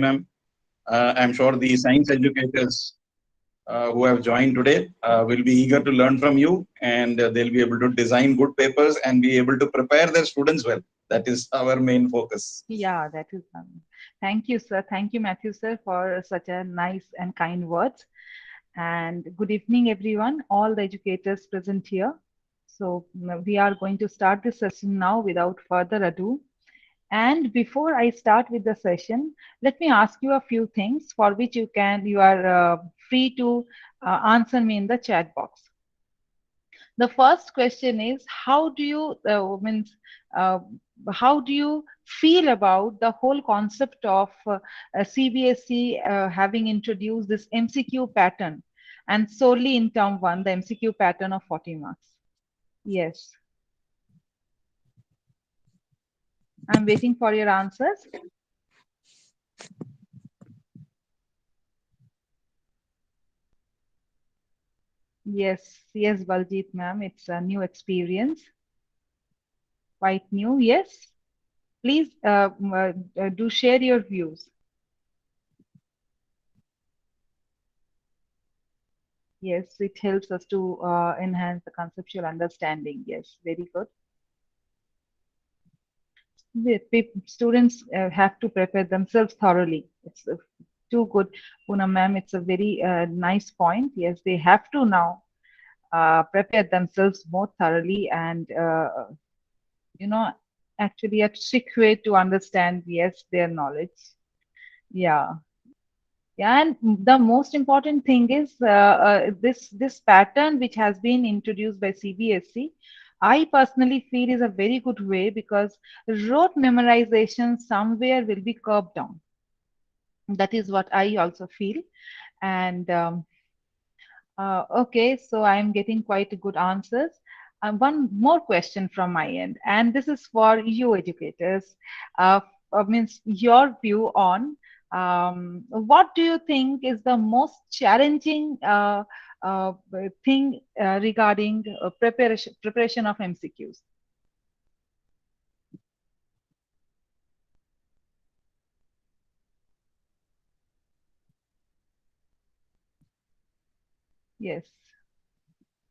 ma'am. I'm sure the science educators who have joined today will be eager to learn from you, and they'll be able to design good papers and be able to prepare their students well. That is our main focus. Yeah, that is. Thank you, sir. Thank you, Matthew, sir, for such a nice and kind words. And good evening, everyone, all the educators present here. So we are going to start this session now without further ado. And before I start with the session, let me ask you a few things for which you are free to answer me in the chat box. The first question is, uh, how do you feel about the whole concept of CBSE having introduced this MCQ pattern, and solely in term one, the MCQ pattern of 40 marks? Yes, I'm waiting for your answers. Yes, yes, Baljit ma'am, it's a new experience, quite new. Yes, please do share your views. Yes, it helps us to enhance the conceptual understanding. Yes, very good. Students have to prepare themselves thoroughly. It's too good, Poonam ma'am. It's a very nice point. Yes, they have to now prepare themselves more thoroughly and, you know, actually a trick way to understand, yes, their knowledge. Yeah. Yeah, and the most important thing is this pattern which has been introduced by CBSE. I personally feel is a very good way because rote memorization somewhere will be curbed down. That is what I also feel. And okay, so I am getting quite good answers. One more question from my end, and this is for you educators. Means your view on what do you think is the most challenging uh, thing regarding preparation of MCQs? Yes,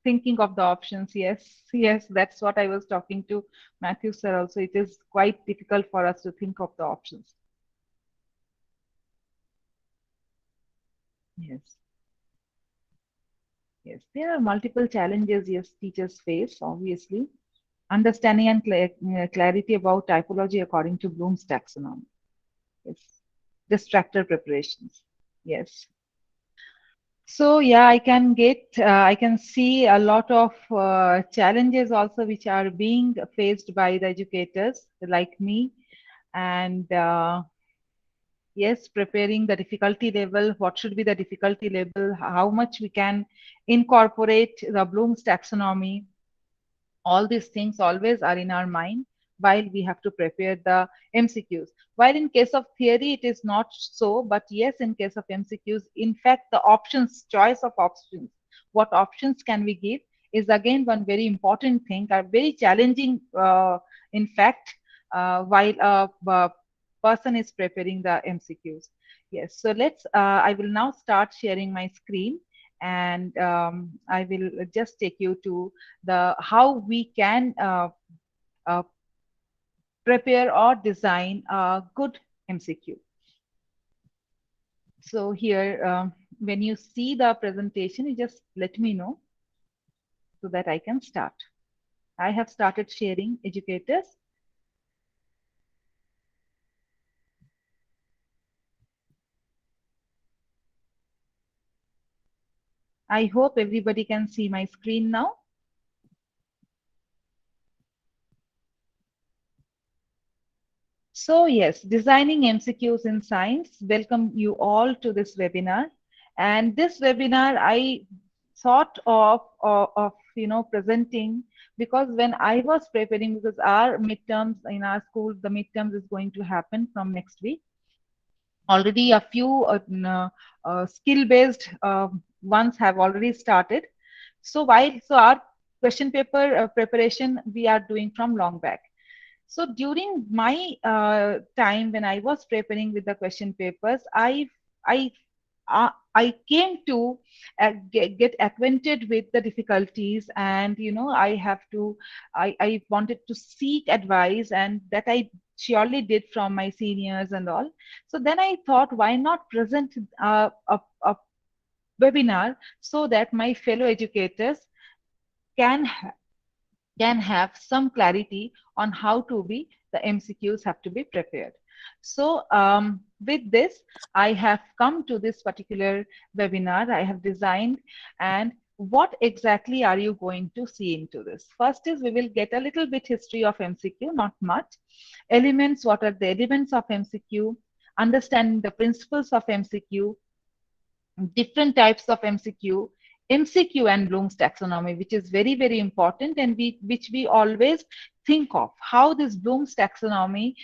thinking of the options. Yes, yes, that's what I was talking to Matthew sir. Also, it is quite difficult for us to think of the options. Yes. Yes, there are multiple challenges yes teachers face, obviously. Understanding and clarity about typology according to Bloom's taxonomy. Yes. Distractor preparations. Yes. So yeah, I can see a lot of challenges also which are being faced by the educators like me. And yes, preparing the difficulty level, what should be the difficulty level, how much we can incorporate the Bloom's taxonomy. All these things always are in our mind while we have to prepare the MCQs. While in case of theory, it is not so, but yes, in case of MCQs, in fact, the options, choice of options, what options can we give is again one very important thing, very challenging, in fact, while a person is preparing the MCQs. Yes, so I will now start sharing my screen, and I will just take you to the how we can uh, prepare or design a good MCQ. So here, when you see the presentation, you just let me know so that I can start. I have started sharing educators. I hope everybody can see my screen now. So yes, designing MCQs in science. Welcome you all to this webinar. And this webinar, I thought of presenting because when I was preparing, because our midterms in our school, the midterms is going to happen from next week. Already a few skill-based ones have already started. So our question paper preparation we are doing from long back. So during my time when I was preparing with the question papers, I I came to get acquainted with the difficulties, and I have to I wanted to seek advice, and that I surely did from my seniors and all. So then I thought, why not present a webinar so that my fellow educators can can have some clarity on how to be the MCQs have to be prepared. So with this, I have come to this particular webinar I have designed. And what exactly are you going to see into this? First is we will get a little bit history of MCQ, not much. Elements, what are the elements of MCQ? Understanding the principles of MCQ, different types of MCQ, MCQ and Bloom's taxonomy, which is very, very important, and which we always think of how this Bloom's taxonomy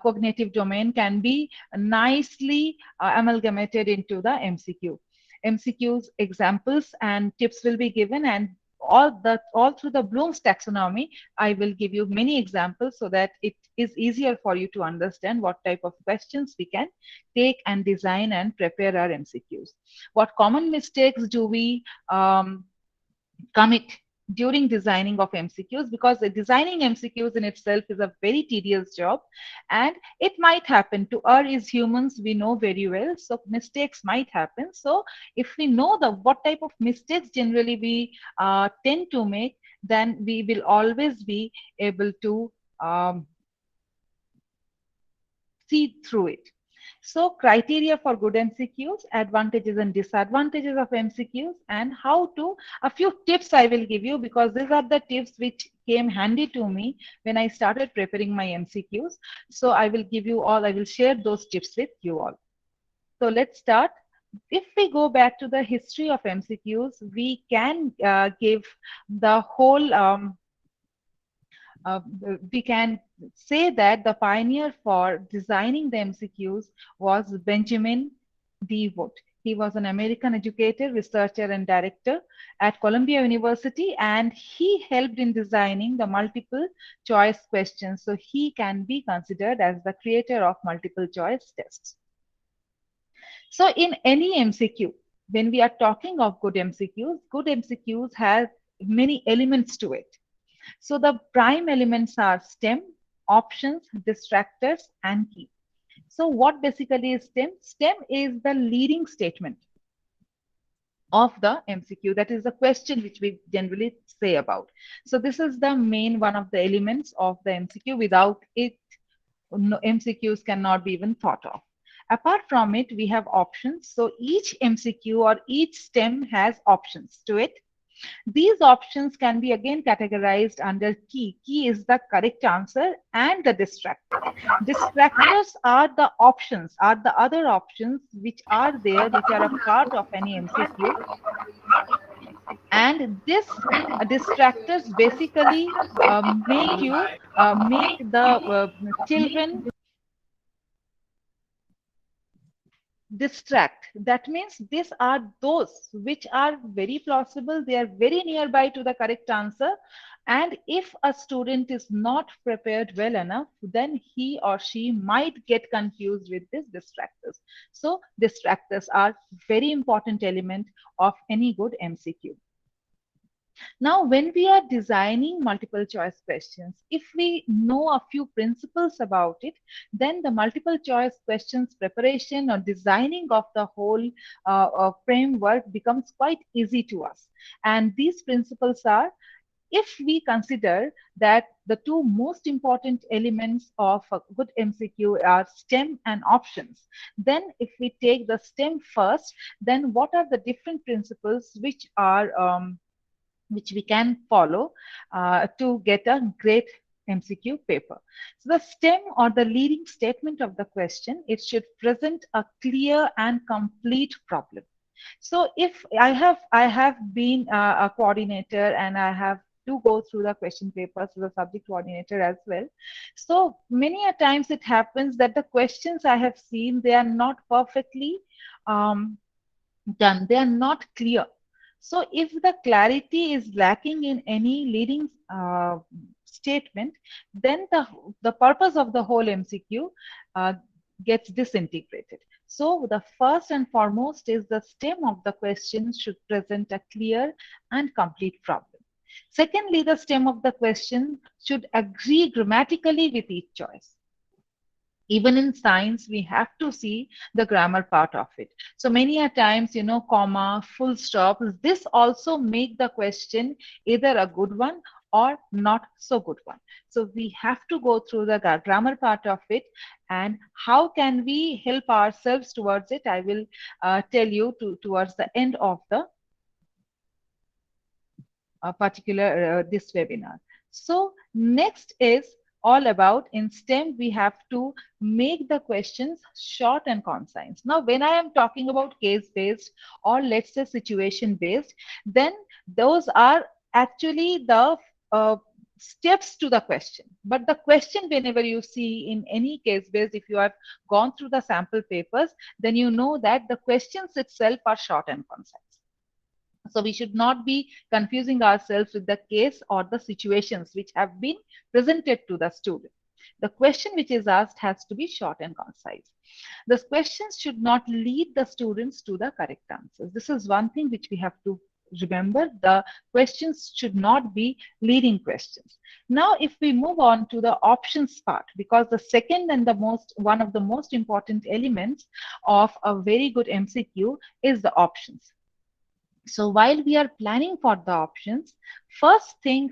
cognitive domain can be nicely amalgamated into the MCQ. MCQs examples and tips will be given, and all through the Bloom's taxonomy, I will give you many examples so that it is easier for you to understand what type of questions we can take and design and prepare our MCQs. What common mistakes do we commit during designing of MCQs? Because designing MCQs in itself is a very tedious job, and it might happen. To err is humans, we know very well, so mistakes might happen. So if we know what type of mistakes generally we tend to make, then we will always be able to see through it. So criteria for good MCQs, advantages and disadvantages of MCQs, and how to, a few tips I will give you, because these are the tips which came handy to me when I started preparing my MCQs. So I will give you all, I will share those tips with you all. So let's start. If we go back to the history of MCQs, we can give the whole we can say that the pioneer for designing the MCQs was Benjamin D. Wood. He was an American educator, researcher, and director at Columbia University, and he helped in designing the multiple choice questions. So he can be considered as the creator of multiple choice tests. So in any MCQ, when we are talking of good MCQs have many elements to it. So the prime elements are STEM, options, distractors, and key. So what basically is STEM? STEM is the leading statement of the MCQ. That is the question which we generally say about. So this is the main one of the elements of the MCQ. Without it, no, MCQs cannot be even thought of. Apart from it, we have options. So each MCQ or each STEM has options to it. These options can be again categorized under key. Key is the correct answer, and the distractor. Distractors are the options, are the other options which are there, which are a part of any MCQ. And this distractors basically make the children distract. That means these are those which are very plausible, they are very nearby to the correct answer, and if a student is not prepared well enough, then he or she might get confused with these distractors. So distractors are very important element of any good MCQ. Now, when we are designing multiple choice questions, if we know a few principles about it, then the multiple choice questions preparation or designing of the whole framework becomes quite easy to us. And these principles are, if we consider that the two most important elements of a good MCQ are STEM and options, then if we take the STEM first, then what are the different principles which are which we can follow to get a great MCQ paper. So the STEM, or the leading statement of the question, it should present a clear and complete problem. So if I have been a coordinator, and I have to go through the question papers as a subject coordinator as well. So many a times it happens that the questions I have seen, they are not perfectly done. They are not clear. So if the clarity is lacking in any leading statement, then the purpose of the whole MCQ gets disintegrated. So the first and foremost is the stem of the question should present a clear and complete problem. Secondly, the stem of the question should agree grammatically with each choice. Even in science, we have to see the grammar part of it. So many a times, comma, full stop, this also make the question either a good one or not so good one. So we have to go through the grammar part of it, and how can we help ourselves towards it, I will tell you towards the end of the particular this webinar. So next is all about, in STEM, we have to make the questions short and concise. Now, when I am talking about case-based or let's say situation-based, then those are actually the steps to the question. But the question, whenever you see in any case-based, if you have gone through the sample papers, then you know that the questions itself are short and concise. So we should not be confusing ourselves with the case or the situations which have been presented to the student. The question which is asked has to be short and concise. The questions should not lead the students to the correct answers. This is one thing which we have to remember. The questions should not be leading questions. Now, if we move on to the options part, because the second and one of the most important elements of a very good MCQ is the options. So while we are planning for the options, first and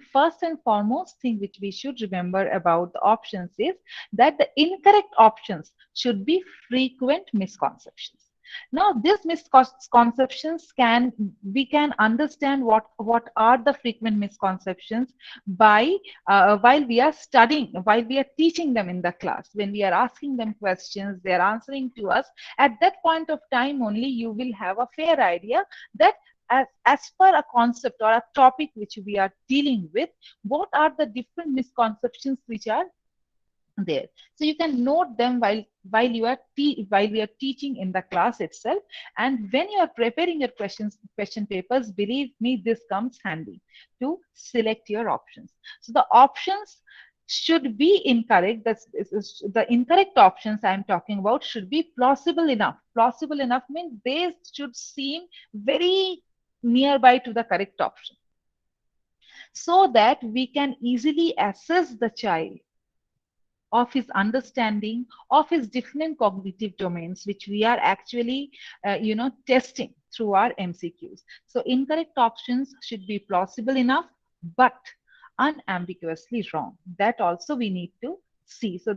foremost thing which we should remember about the options is that the incorrect options should be frequent misconceptions. Now, these misconceptions we can understand what are the frequent misconceptions by while we are studying, while we are teaching them in the class. When we are asking them questions, they are answering to us. At that point of time only, you will have a fair idea that as per a concept or a topic which we are dealing with, what are the different misconceptions which are there. So you can note them while we are teaching in the class itself, and when you are preparing your question papers, believe me, this comes handy to select your options. So the options should be incorrect. The incorrect options I am talking about should be plausible enough. Plausible enough means they should seem very nearby to the correct option, so that we can easily assess the child of his understanding of his different cognitive domains, which we are actually testing through our MCQs. So incorrect options should be plausible enough but unambiguously wrong. That also we need to see. So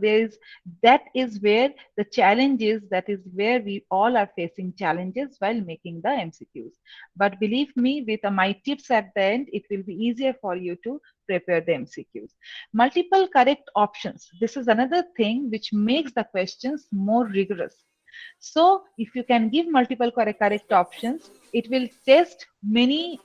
that is where the challenge is. That is where we all are facing challenges while making the MCQs. But believe me, with my tips at the end, it will be easier for you to prepare the MCQs. Multiple correct options. This is another thing which makes the questions more rigorous. So if you can give multiple correct options, it will test many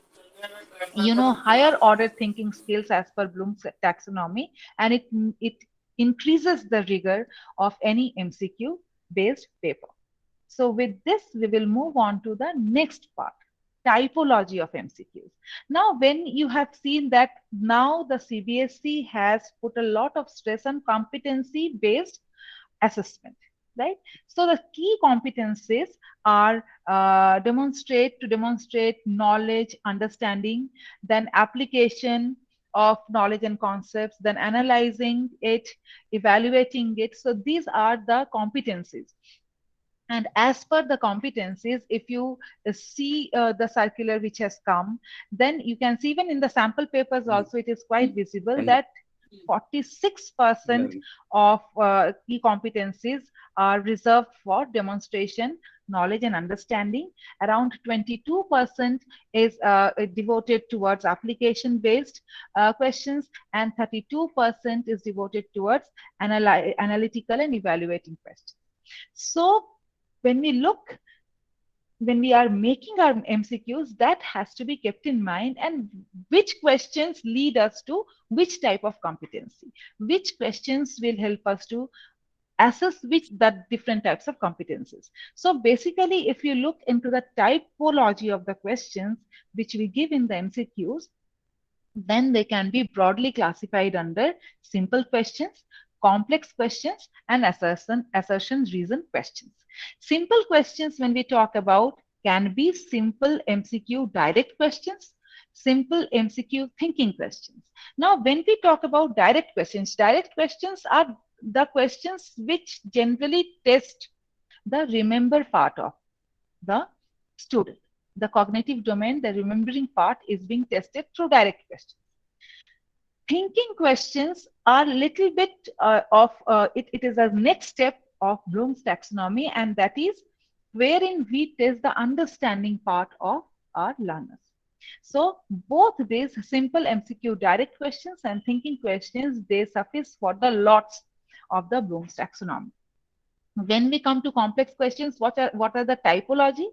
higher order thinking skills as per Bloom's taxonomy, and it increases the rigor of any MCQ based paper. So with this, we will move on to the next part, typology of MCQs. Now, when you have seen that now the CBSE has put a lot of stress on competency based assessment, right? So the key competencies are demonstrate knowledge, understanding, then application of knowledge and concepts, then analyzing it, evaluating it. So these are the competencies. And as per the competencies, if you see the circular which has come, then you can see even in the sample papers also, it is quite visible that 46% of key competencies are reserved for demonstration, knowledge and understanding. Around 22% is devoted towards application based questions, and 32% is devoted towards analytical and evaluating questions. So when we are making our MCQs, that has to be kept in mind, and which questions lead us to which type of competency, which questions will help us to assess the different types of competencies. So basically, if you look into the typology of the questions which we give in the MCQs, then they can be broadly classified under simple questions, complex questions, and assertion reason questions. Simple questions, when we talk about, can be simple MCQ direct questions, simple MCQ thinking questions. Now, when we talk about direct questions are the questions which generally test the remember part of the student. The cognitive domain, the remembering part, is being tested through direct questions. Thinking questions are little bit it is a next step of Bloom's taxonomy, and that is wherein we test the understanding part of our learners. So both these simple MCQ direct questions and thinking questions, they suffice for the lots of the Bloom's taxonomy. When we come to complex questions, what are the typology?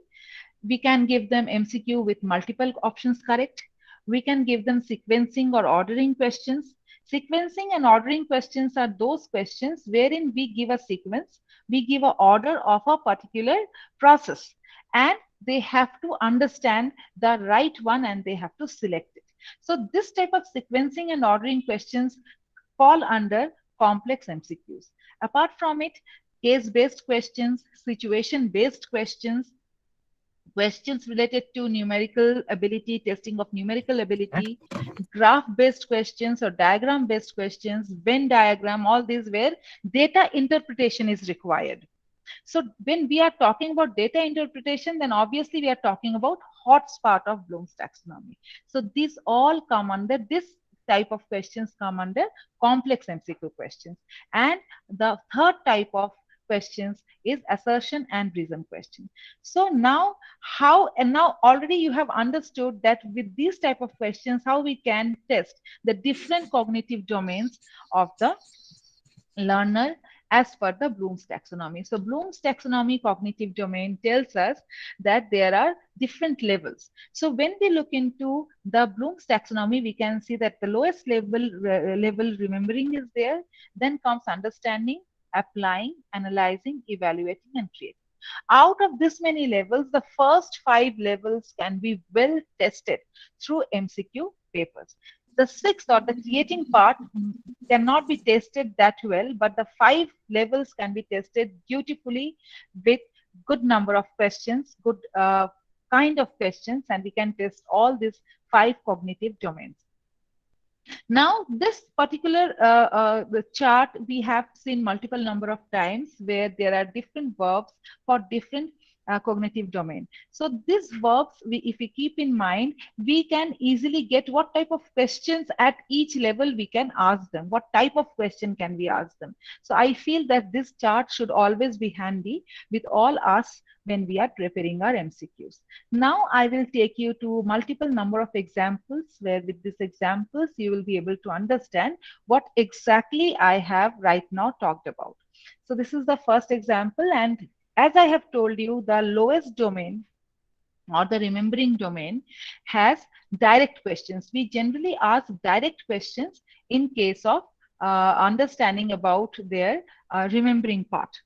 We can give them MCQ with multiple options correct. We can give them sequencing or ordering questions. Sequencing and ordering questions are those questions wherein we give a sequence, we give an order of a particular process, and they have to understand the right one and they have to select it. So this type of sequencing and ordering questions fall under complex MCQs. Apart from it, case-based questions, situation-based questions, questions related to numerical ability, testing of numerical ability, graph-based questions or diagram-based questions, Venn diagram, all these where data interpretation is required. So when we are talking about data interpretation, then obviously we are talking about HOTS part of Bloom's taxonomy. So these all come under this type of questions, come under complex MCQ questions. And the third type of questions is assertion and reason question. So now now already you have understood that with these type of questions, how we can test the different cognitive domains of the learner as per the Bloom's taxonomy. So Bloom's taxonomy cognitive domain tells us that there are different levels. So when we look into the Bloom's taxonomy, we can see that the lowest level remembering is there, then comes understanding, applying, analyzing, evaluating, and creating. Out of this many levels, the first 5 levels can be well tested through MCQ papers. The sixth or the creating part cannot be tested that well, but the 5 levels can be tested beautifully with good number of questions, good kind of questions, and we can test all these 5 cognitive domains. Now, this particular the chart we have seen multiple number of times where there are different verbs for different cognitive domain. So these verbs, if we keep in mind, we can easily get what type of questions at each level we can ask them. What type of question can we ask them? So I feel that this chart should always be handy with all us when we are preparing our MCQs. Now I will take you to multiple number of examples where with these examples you will be able to understand what exactly I have right now talked about. So this is the first example, and as I have told you, the lowest domain or the remembering domain has direct questions. We generally ask direct questions in case of understanding about their remembering part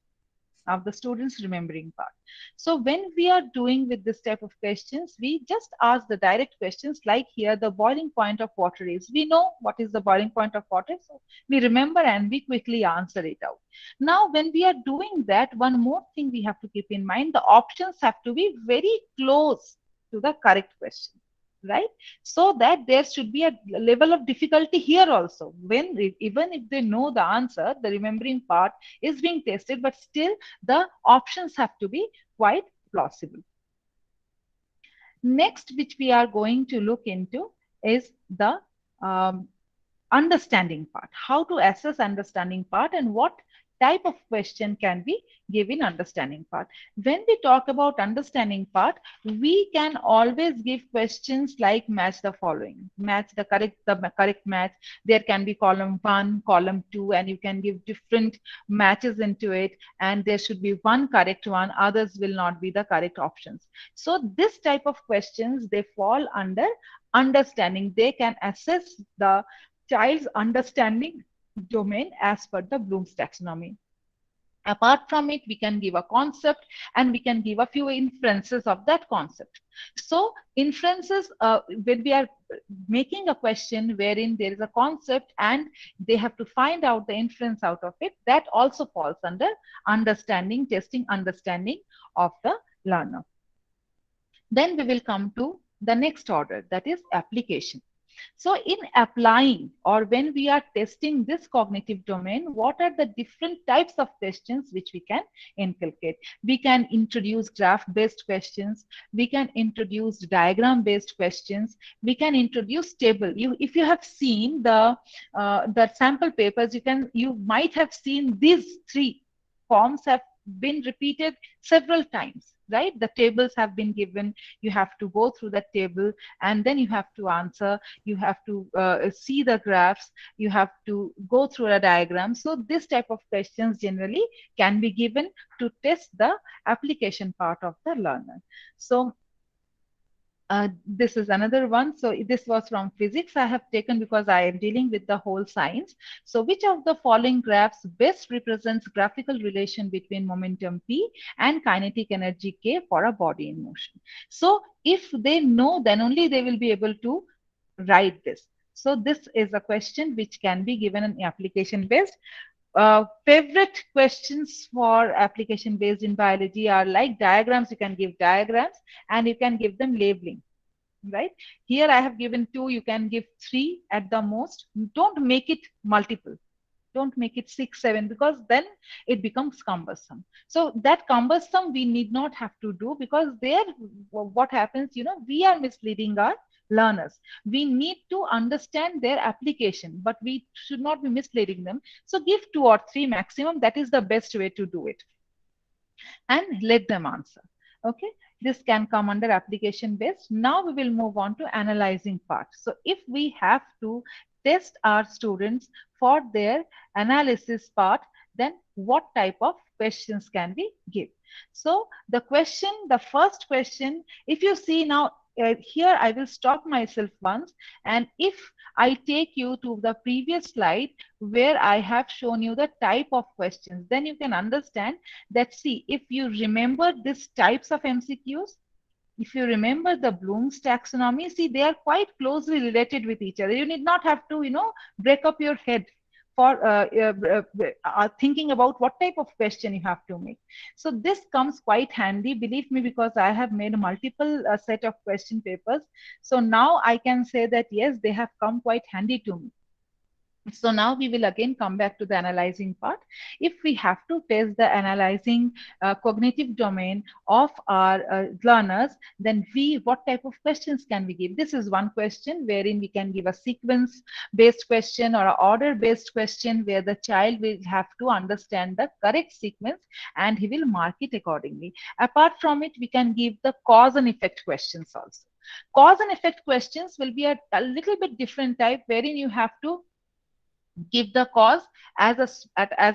of the students remembering part. So when we are doing with this type of questions, we just ask the direct questions like here, the boiling point of water is. We know what is the boiling point of water, so we remember and we quickly answer it out. Now, when we are doing that, one more thing we have to keep in mind, the options have to be very close to the correct question, right? So that there should be a level of difficulty here also. When even if they know the answer, the remembering part is being tested, but still the options have to be quite plausible. Next, which we are going to look into is the understanding part. How to assess understanding part and what type of question can we give in understanding part. When we talk about understanding part, we can always give questions like match the following, match the correct match. There can be column 1, column 2, and you can give different matches into it, and there should be one correct one, others will not be the correct options. So this type of questions, they fall under understanding. They can assess the child's understanding domain as per the Bloom's taxonomy. Apart from it, we can give a concept and we can give a few inferences of that concept. So inferences, when we are making a question wherein there is a concept and they have to find out the inference out of it, that also falls under understanding, testing understanding of the learner. Then we will come to the next order, that is application. So in applying, or when we are testing this cognitive domain, what are the different types of questions which we can inculcate? We can introduce graph-based questions. We can introduce diagram-based questions. We can introduce table. If you have seen the sample papers, you might have seen these three forms have been repeated several times, right? The tables have been given. You have to go through the table and then you have to answer. You have to see the graphs. You have to go through a diagram. So this type of questions generally can be given to test the application part of the learner. So this is another one. So this was from physics I have taken because I am dealing with the whole science. So which of the following graphs best represents graphical relation between momentum P and kinetic energy K for a body in motion? So if they know, then only they will be able to write this. So this is a question which can be given an application based. Favorite questions for application based in biology are like diagrams. You can give diagrams and you can give them labeling, right? Here I have given 2, you can give 3 at the most. Don't make it multiple. Don't make it 6, 7, because then it becomes cumbersome. So that cumbersome we need not have to do, because there what happens, we are misleading our learners. We need to understand their application, but we should not be misleading them. So give 2 or 3 maximum. That is the best way to do it. And let them answer. Okay. This can come under application based. Now we will move on to analyzing part. So if we have to test our students for their analysis part, then what type of questions can we give? So the first question, if you see now, here I will stop myself once, and if I take you to the previous slide where I have shown you the type of questions, then you can understand that, see, if you remember these types of MCQs, if you remember the Bloom's taxonomy, see, they are quite closely related with each other. You need not have to, break up your head for thinking about what type of question you have to make. So this comes quite handy, believe me, because I have made multiple set of question papers. So now I can say that, yes, they have come quite handy to me. So now we will again come back to the analyzing part. If we have to test the analyzing cognitive domain of our learners, then what type of questions can we give? This is one question wherein we can give a sequence based question or an order based question where the child will have to understand the correct sequence and he will mark it accordingly. Apart from it, we can give the cause and effect questions also. Cause and effect questions will be a little bit different type, wherein you have to give the cause as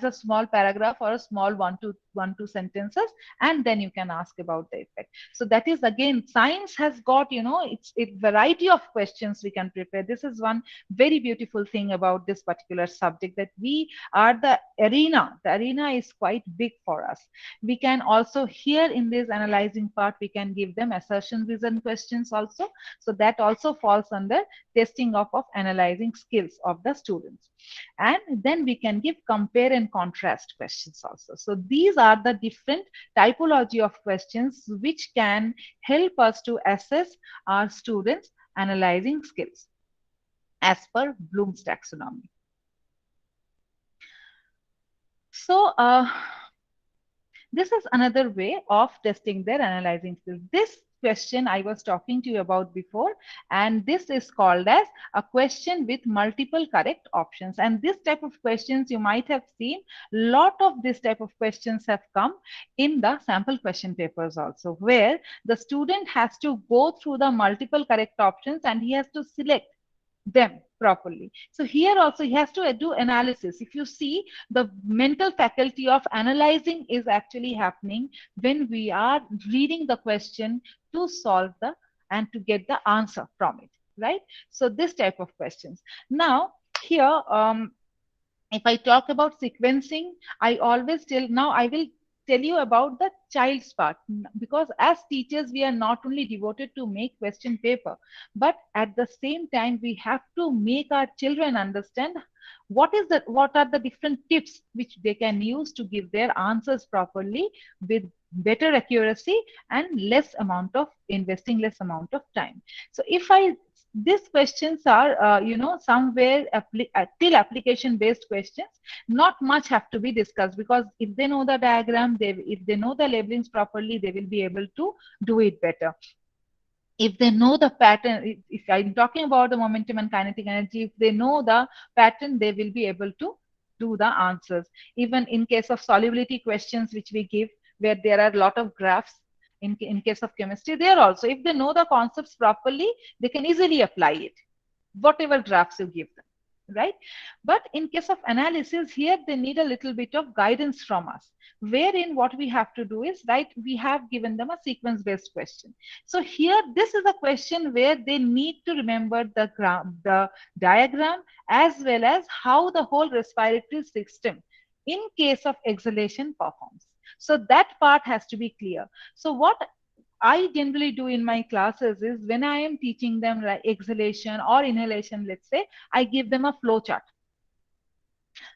a small paragraph or a small one to sentences, and then you can ask about the effect. So that is, again, science has got, it's a variety of questions we can prepare. This is one very beautiful thing about this particular subject, that we are the arena is quite big for us. We can also, here in this analyzing part, we can give them assertion reason questions also. So that also falls under testing of analyzing skills of the students. And then we can give compare and contrast questions also. So these are the different typology of questions which can help us to assess our students' analyzing skills as per Bloom's taxonomy. So this is another way of testing their analyzing skills. This question I was talking to you about before, and this is called as a question with multiple correct options. And this type of questions, you might have seen, lot of this type of questions have come in the sample question papers also, where the student has to go through the multiple correct options and he has to select them properly. So here also he has to do analysis. If you see, the mental faculty of analyzing is actually happening when we are reading the question to solve and to get the answer from it, right? So this type of questions. Now here, If I talk about sequencing, I always tell, now I will tell you about the child's part, because as teachers we are not only devoted to make question paper, but at the same time we have to make our children understand what are the different tips which they can use to give their answers properly with better accuracy and less amount of investing less amount of time. So if I these questions are somewhere till application based questions, not much have to be discussed, because if they know the diagram, if they know the labelings properly, they will be able to do it better. If they know the pattern, if I'm talking about the momentum and kinetic energy, if they know the pattern, they will be able to do the answers. Even in case of solubility questions which we give, where there are a lot of graphs, in case of chemistry, there also, if they know the concepts properly, they can easily apply it, whatever graphs you give them, right? But in case of analysis, here they need a little bit of guidance from us, wherein what we have to do is, right, we have given them a sequence based question. So here this is a question where they need to remember the diagram, as well as how the whole respiratory system in case of exhalation performs. So that part has to be clear. So what I generally do in my classes is, when I am teaching them like exhalation or inhalation, let's say, I give them a flow chart.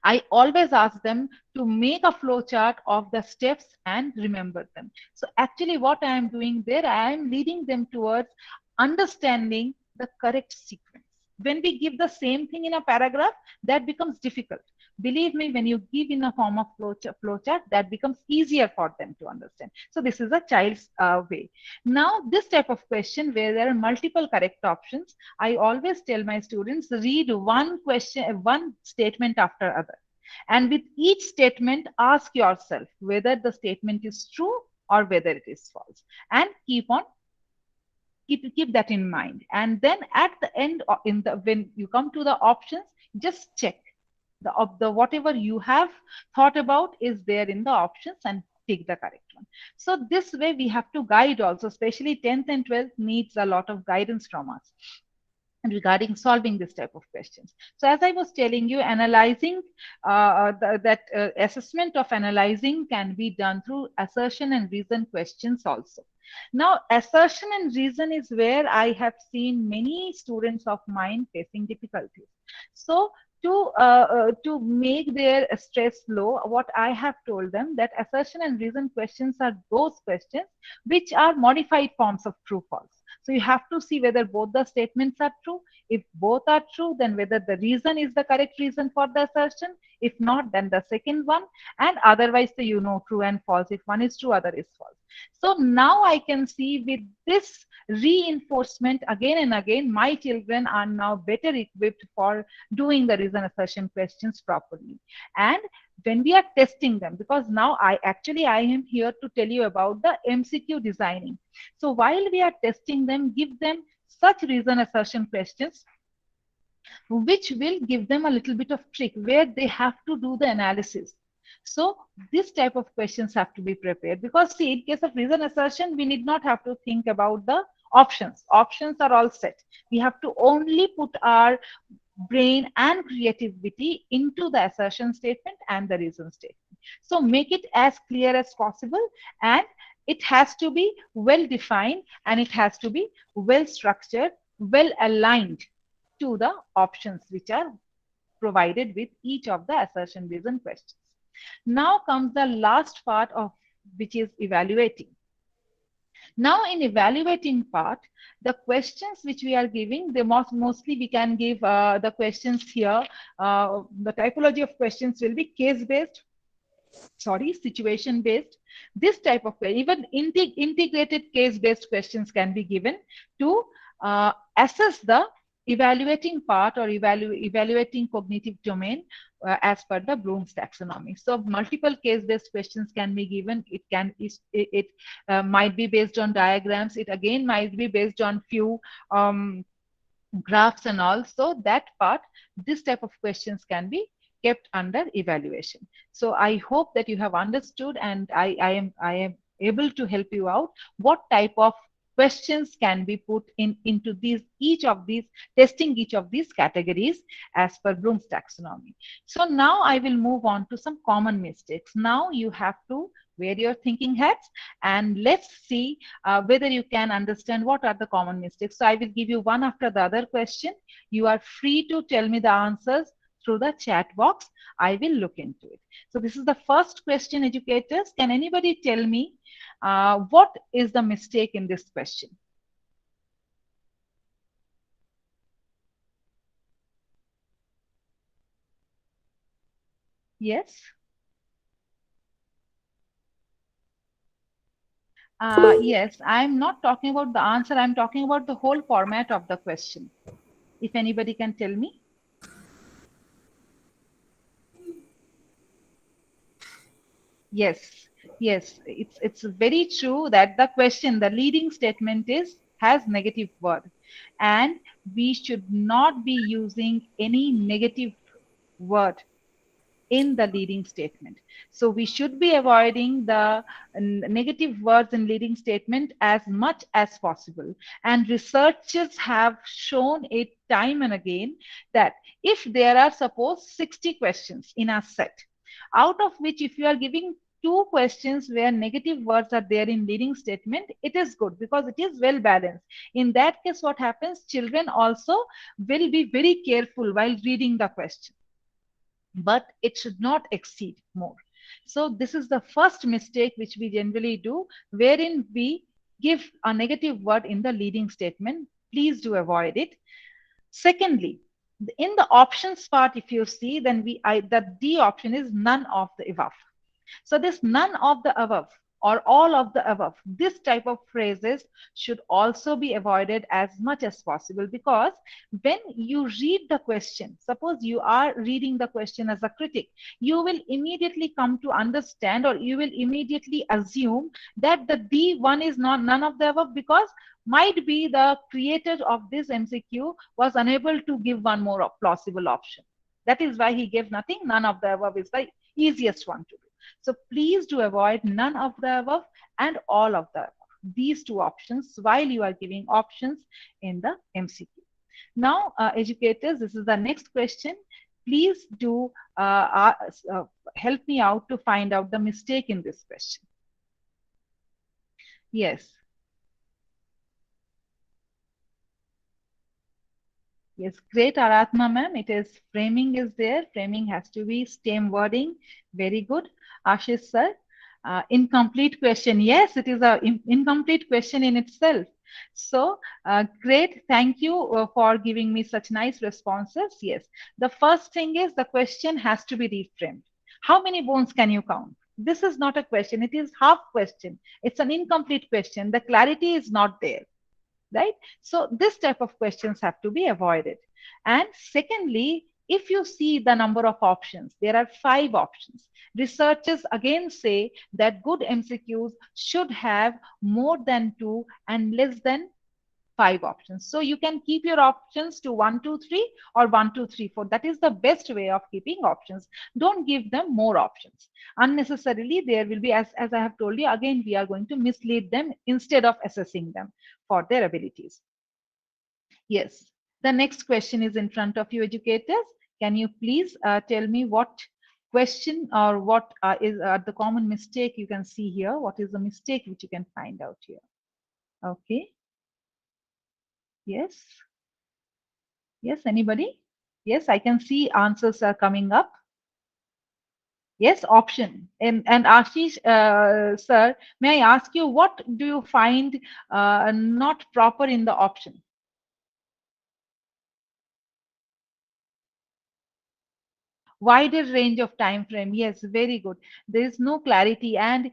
I always ask them to make a flow chart of the steps and remember them. So actually what I am doing there, I am leading them towards understanding the correct sequence. When we give the same thing in a paragraph, that becomes difficult. Believe me, when you give in a form of flow chart, that becomes easier for them to understand. So this is a child's way. Now, this type of question where there are multiple correct options, I always tell my students, read one question, one statement after other. And with each statement, ask yourself whether the statement is true or whether it is false. And keep that in mind. And then at the end, when you come to the options, just check the whatever you have thought about is there in the options, and take the correct one. So this way we have to guide also, especially 10th and 12th needs a lot of guidance from us regarding solving this type of questions. So as I was telling you, analyzing, assessment of analyzing can be done through assertion and reason questions also. Now, assertion and reason is where I have seen many students of mine facing difficulties. So to make their stress low, what I have told them, that assertion and reason questions are those questions which are modified forms of true false. So you have to see whether both the statements are true. If both are true, then whether the reason is the correct reason for the assertion. If not, then the second one. And otherwise, true and false. If one is true, other is false. So now I can see, with this reinforcement again and again, my children are now better equipped for doing the reason assertion questions properly. And when we are testing them, because now I am here to tell you about the MCQ designing. So while we are testing them, give them such reason assertion questions which will give them a little bit of trick where they have to do the analysis. So this type of questions have to be prepared, because see, in case of reason assertion, we need not have to think about the options. Options are all set. We have to only put our brain and creativity into the assertion statement and the reason statement. So make it as clear as possible, and it has to be well defined, and it has to be well structured, well aligned to the options which are provided with each of the assertion reason questions. Now comes the last part of which is evaluating. Now in evaluating part, the questions which we are giving, mostly we can give the questions here. The typology of questions will be case-based, situation-based. This type of, even integrated case-based questions can be given to assess the evaluating part, or evaluating cognitive domain as per the Bloom's taxonomy. So multiple case-based questions can be given. It might be based on diagrams. It again might be based on few graphs and all. So that part, this type of questions can be kept under evaluation. So I hope that you have understood, and I am able to help you out what type of questions can be put into each of these categories as per Bloom's taxonomy. So now I will move on to some common mistakes. Now you have to wear your thinking hats and let's see whether you can understand what are the common mistakes. So I will give you one after the other question. You are free to tell me the answers through the chat box. I will look into it. So this is the first question, educators. Can anybody tell me what is the mistake in this question? Yes. Yes, I'm not talking about the answer. I'm talking about the whole format of the question. If anybody can tell me. Yes, yes, it's very true that the question, the leading statement has negative word, and we should not be using any negative word in the leading statement. So we should be avoiding the negative words in leading statement as much as possible. And researchers have shown it time and again that if there are suppose 60 questions in a set, out of which if you are giving two questions where negative words are there in leading statement, it is good because it is well balanced. In that case, what happens? Children also will be very careful while reading the question, but it should not exceed more. So this is the first mistake which we generally do, wherein we give a negative word in the leading statement. Please do avoid it. Secondly, in the options part, if you see, then the D option is none of the above. So this none of the above or all of the above, this type of phrases should also be avoided as much as possible, because when you read the question, suppose you are reading the question as a critic, you will immediately come to understand, or you will immediately assume that the D1 is not none of the above, because might be the creator of this MCQ was unable to give one more plausible option. That is why he gave nothing. None of the above is the easiest one to do. So please do avoid none of the above and all of the above, these two options, while you are giving options in the MCQ. Now, educators, this is the next question. Please do help me out to find out the mistake in this question. Yes. Yes, great, Aratma ma'am. It is framing is there. Framing has to be stem wording. Very good. Ashish sir, incomplete question. Yes, it is a incomplete question in itself. So great. Thank you for giving me such nice responses. Yes, the first thing is the question has to be reframed. How many bones can you count? This is not a question. It is half question. It's an incomplete question. The clarity is not there, right? So this type of questions have to be avoided. And secondly, if you see the number of options, there are 5 options. Researchers again say that good MCQs should have more than 2 and less than 5 options. So you can keep your options to 1, 2, 3 or 1, 2, 3, 4. That is the best way of keeping options. Don't give them more options. Unnecessarily, there will be, as I have told you, again, we are going to mislead them instead of assessing them for their abilities. Yes. The next question is in front of you, educators. Can you please tell me what question or what is the common mistake you can see here? What is the mistake which you can find out here? Okay. Yes. Yes, anybody? Yes, I can see answers are coming up. Yes, option. And Ashish, sir, may I ask you, what do you find not proper in the option? Wider range of time frame. Yes, very good. There is no clarity, and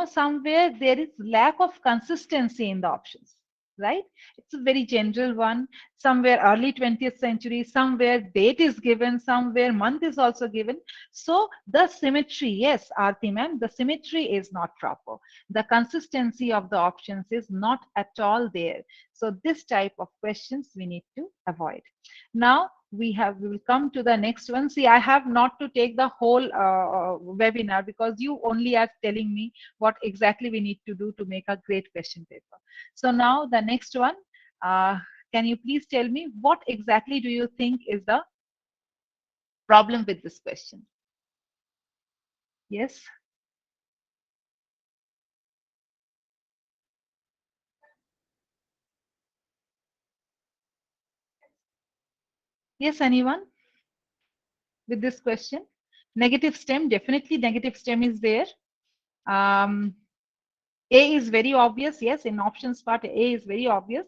somewhere there is lack of consistency in the options, right? It's a very general one. somewhere early 20th century, somewhere date is given, somewhere month is also given. So the symmetry, yes, Aarti ma'am, the symmetry is not proper. The consistency of the options is not at all there. So this type of questions we need to avoid. Now we will come to the next one. See, I have not to take the whole webinar because you only are telling me what exactly we need to do to make a great question paper. So now the next one, can you please tell me what exactly do you think is the problem with this question? Yes. Yes, anyone with this question? Negative stem, definitely negative stem is there. A is very obvious. Yes, in options part, A is very obvious.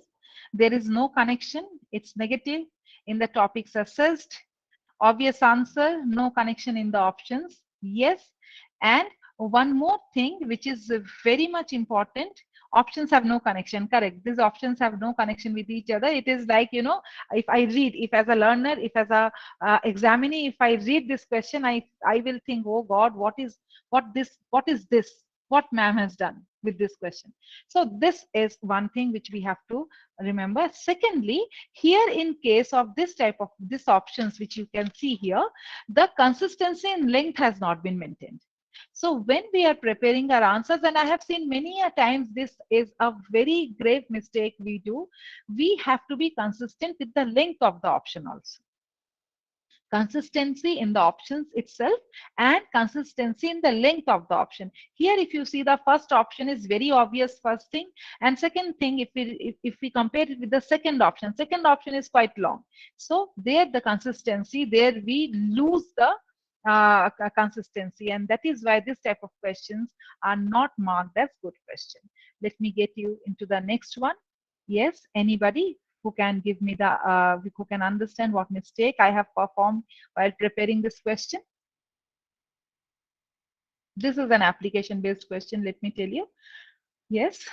There is no connection. It's negative. In the topics assessed, obvious answer, no connection in the options. Yes. And one more thing, which is very much important, options have no connection. Correct. These options have no connection with each other. It is like, you know, if I read, if as a learner, if as a examinee, if I read this question, I will think, oh God, what is this? What ma'am has done with this question. So this is one thing which we have to remember. Secondly, here in case of this type of this options which you can see here, the consistency in length has not been maintained. So when we are preparing our answers, and I have seen many a times this is a very grave mistake we do, we have to be consistent with the length of the option also. Consistency in the options itself and consistency in the length of the option. Here if you see, the first option is very obvious, first thing, and second thing, if we compare it with the second option is quite long. So there the consistency, there we lose the consistency, and that is why this type of questions are not marked as good question. Let me get you into the next one. Yes, anybody who can give me the who can understand what mistake I have performed while preparing this question? This is an application based question, let me tell you. Yes.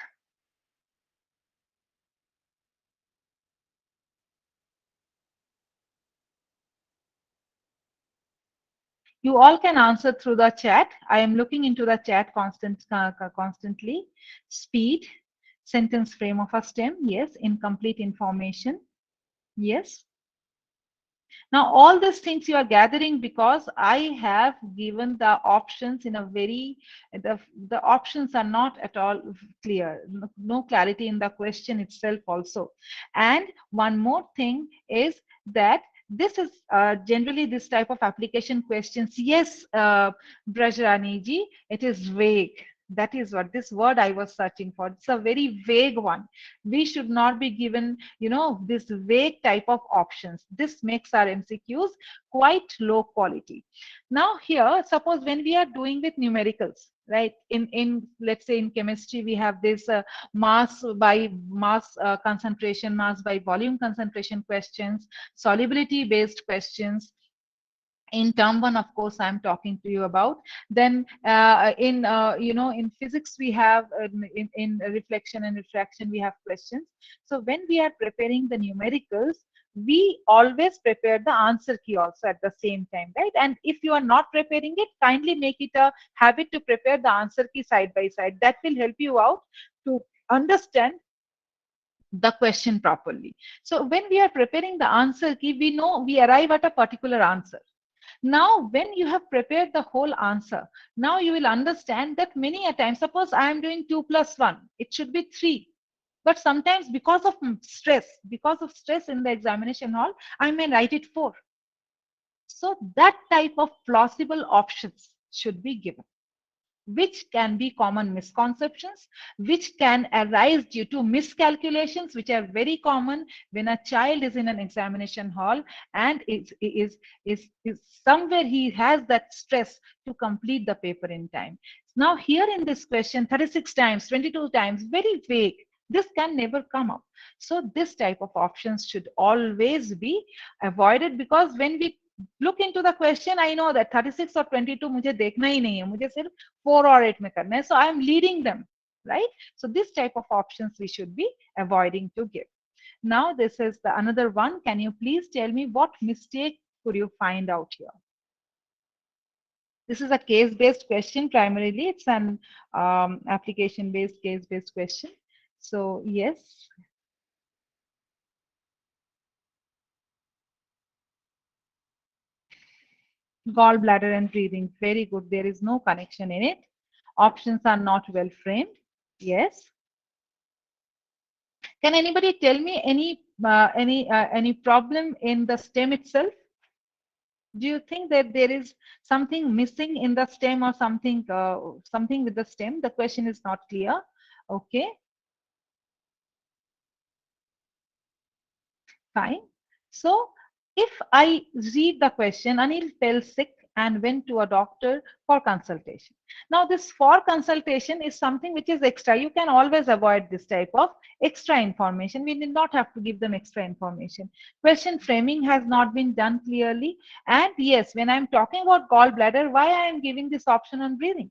You all can answer through the chat. I am looking into the chat constantly. Speed, sentence frame of a stem. Yes. Incomplete information. Yes. Now, all these things you are gathering because I have given the options in a very, the options are not at all clear, no clarity in the question itself also. And one more thing is that this is generally this type of application questions. Yes, Brajrani ji, it is vague. That is what this word I was searching for. It's a very vague one. We should not be given, you know, this vague type of options. This makes our MCQs quite low quality. Now here, suppose when we are doing with numericals, right? In let's say in chemistry, we have this mass by mass concentration, mass by volume concentration questions, solubility based questions. In term one, of course, I'm talking to you about. Then in you know, in physics we have in reflection and refraction we have questions. So when we are preparing the numericals, we always prepare the answer key also at the same time, right? And if you are not preparing it, kindly make it a habit to prepare the answer key side by side. That will help you out to understand the question properly. So when we are preparing the answer key, we know we arrive at a particular answer. Now, when you have prepared the whole answer, now you will understand that many a time, suppose I am doing 2 plus 1, it should be 3. But sometimes because of stress in the examination hall, I may write it 4. So that type of plausible options should be given, which can be common misconceptions, which can arise due to miscalculations, which are very common when a child is in an examination hall and is somewhere he has that stress to complete the paper in time. Now here in this question, 36 times, 22 times, very vague. This can never come up. So this type of options should always be avoided, because when we look into the question, I know that 36 or 22 मुझे देखना ही नहीं है, मुझे सिर्फ 4 or 8 में करना है. So I am leading them, right? So this type of options we should be avoiding to give. Now this is the another one. Can you please tell me what mistake could you find out here? This is a case-based question primarily. It's an application-based, case-based question. So yes. Gallbladder and breathing. Very good. There is no connection in it. Options are not well framed. Yes. Can anybody tell me any problem in the stem itself? Do you think that there is something missing in the stem or something something with the stem? The question is not clear. Okay. Fine. So if I read the question, Anil fell sick and went to a doctor for consultation. Now this for consultation is something which is extra. You can always avoid this type of extra information. We did not have to give them extra information. Question framing has not been done clearly. And yes, when I'm talking about gallbladder, why I am giving this option on breathing?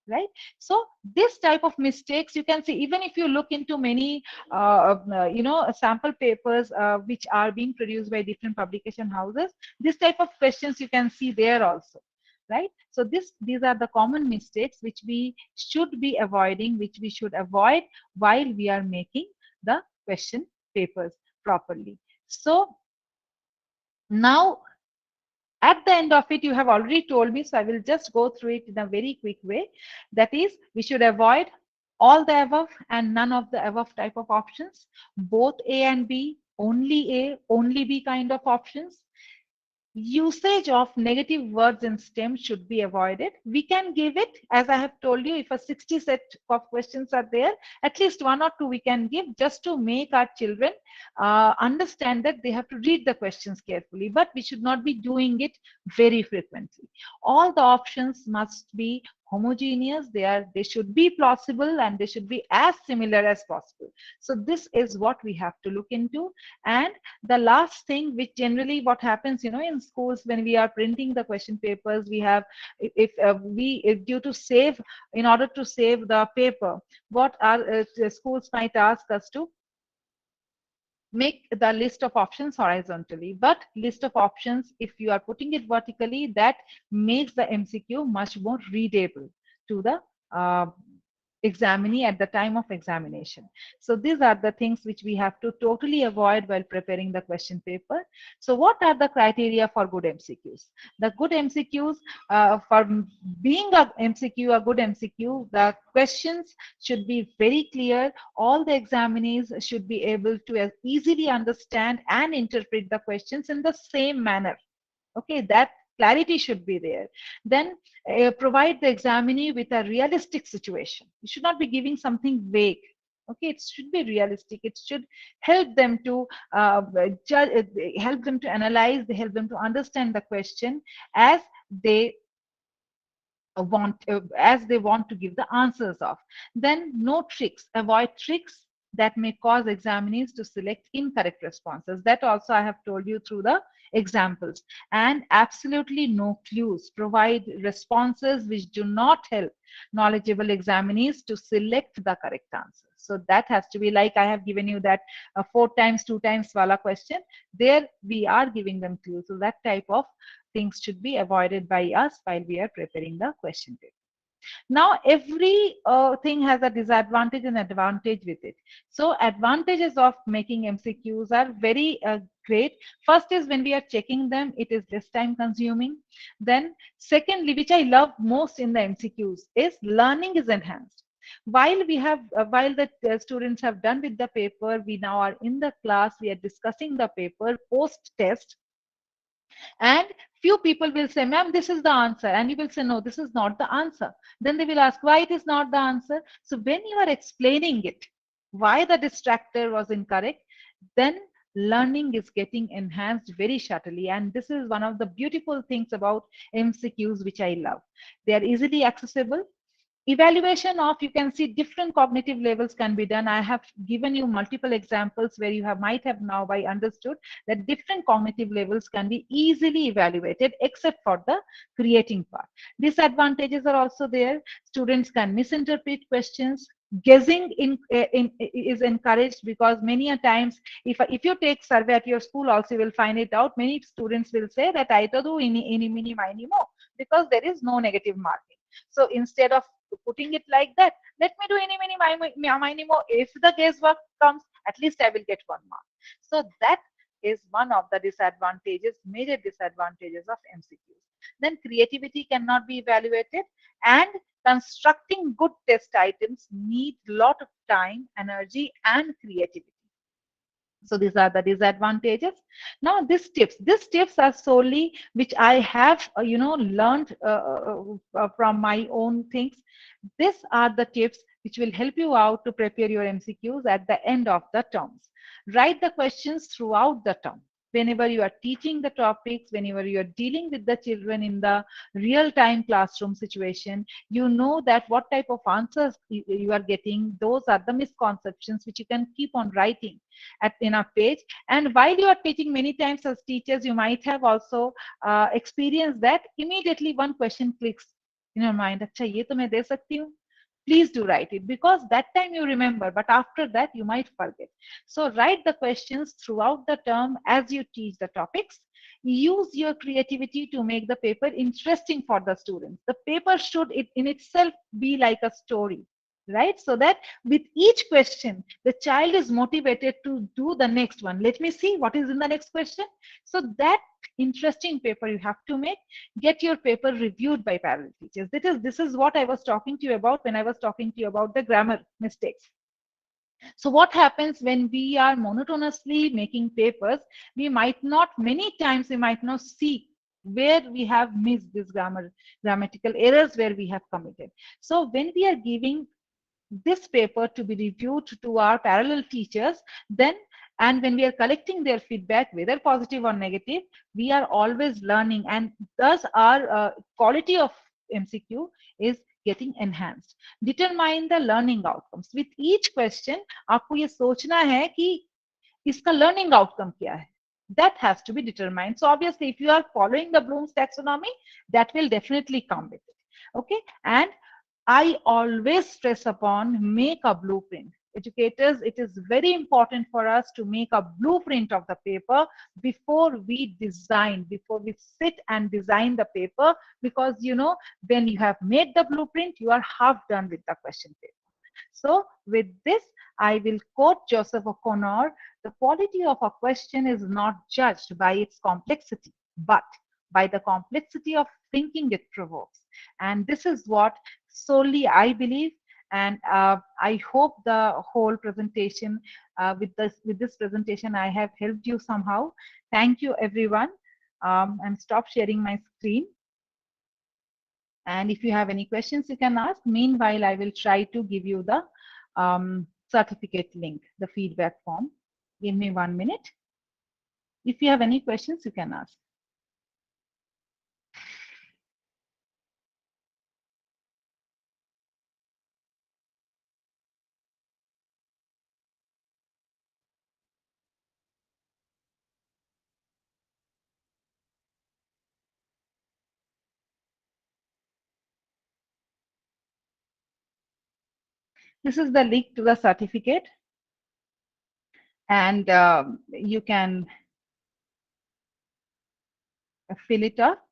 Right. So this type of mistakes you can see even if you look into many sample papers which are being produced by different publication houses, this type of questions you can see there also, right? So these are the common mistakes which we should be avoiding, which we should avoid while we are making the question papers properly. So now at the end of it, you have already told me, so I will just go through it in a very quick way. That is, we should avoid all the above and none of the above type of options, both A and B, only A, only B kind of options. Usage of negative words in STEM should be avoided. We can give it, as I have told you, if a 60 set of questions are there, at least one or two we can give just to make our children understand that they have to read the questions carefully, but we should not be doing it very frequently. All the options must be homogeneous. They should be plausible and they should be as similar as possible. So this is what we have to look into. And the last thing, which generally what happens, in schools when we are printing the question papers, we have, if due to save, in order to save the paper, what our schools might ask us to make the list of options horizontally, but list of options, if you are putting it vertically, that makes the MCQ much more readable to the examinee at the time of examination. So these are the things which we have to totally avoid while preparing the question paper. So what are the criteria for good MCQs? The good MCQs, for being a MCQ, a good MCQ, the questions should be very clear. All the examinees should be able to easily understand and interpret the questions in the same manner. Okay, that clarity should be there. Then provide the examinee with a realistic situation. You should not be giving something vague. Okay, it should be realistic. It should help them to judge, help them to analyze, help them to understand the question as they want to give the answers of. Then no tricks. Avoid tricks that may cause examinees to select incorrect responses. That also I have told you through the examples. And absolutely no clues. Provide responses which do not help knowledgeable examinees to select the correct answer. So that has to be, like I have given you that 4 times 2 times wala question. There we are giving them clues. So that type of things should be avoided by us while we are preparing the question paper. Now every thing has a disadvantage and advantage with it. So advantages of making MCQs are very great. First is when we are checking them, it is less time consuming. Then secondly, which I love most in the MCQs, is learning is enhanced. While we have while the students have done with the paper, we now are in the class, we are discussing the paper post test, and few people will say, ma'am, this is the answer, and you will say, no, this is not the answer. Then they will ask why it is not the answer. So when you are explaining it, why the distractor was incorrect, then learning is getting enhanced very subtly. And this is one of the beautiful things about MCQs which I love. They are easily accessible. Evaluation of, you can see different cognitive levels can be done. I have given you multiple examples where you might have now by understood that different cognitive levels can be easily evaluated except for the creating part. Disadvantages are also there. Students can misinterpret questions, guessing is encouraged, because many a times, if you take survey at your school also, you will find it out. Many students will say that I to do any mini miny mo, because there is no negative marking. So instead of putting it like that, let me do any mini miny mo. If the guesswork comes, at least I will get 1 mark. So that is one of the disadvantages, major disadvantages of MCQs. Then creativity cannot be evaluated, and constructing good test items need lot of time, energy, and creativity. So these are the disadvantages. Now these tips are solely which I have learned from my own things. These are the tips which will help you out to prepare your MCQs at the end of the terms. Write the questions throughout the term. Whenever you are teaching the topics, whenever you are dealing with the children in the real-time classroom situation, you know that what type of answers you are getting. Those are the misconceptions which you can keep on writing in a page. And while you are teaching, many times as teachers, you might have also experienced that immediately one question clicks in your mind. Acha, ye to main de sakti hu. Please do write it, because that time you remember, but after that you might forget. So write the questions throughout the term as you teach the topics. Use your creativity to make the paper interesting for the students. The paper should in itself be like a story, right? So that with each question, the child is motivated to do the next one. Let me see what is in the next question. So that interesting paper you have to make. Get your paper reviewed by parallel teachers. This is what I was talking to you about when I was talking to you about the grammar mistakes. So what happens when we are monotonously making papers? We might not, many times we might not see where we have missed this grammatical errors where we have committed. So when we are giving this paper to be reviewed to our parallel teachers, then, and when we are collecting their feedback, whether positive or negative, we are always learning, and thus our quality of MCQ is getting enhanced. Determine the learning outcomes. With each question, आपको ये सोचना है कि इसका learning outcome क्या है. That has to be determined. So obviously, if you are following the Bloom's taxonomy, that will definitely come with it. Okay, and I always stress upon make a blueprint. Educators, it is very important for us to make a blueprint of the paper before we sit and design the paper, because when you have made the blueprint, you are half done with the question paper. So with this, I will quote Joseph O'Connor: the quality of a question is not judged by its complexity, but by the complexity of thinking it provokes. And this is what solely I believe. And I hope the whole presentation, with this presentation, I have helped you somehow. Thank you, everyone. And stop sharing my screen. And if you have any questions, you can ask. Meanwhile, I will try to give you the certificate link, the feedback form. Give me 1 minute. If you have any questions, you can ask. This is the link to the certificate, and you can fill it up.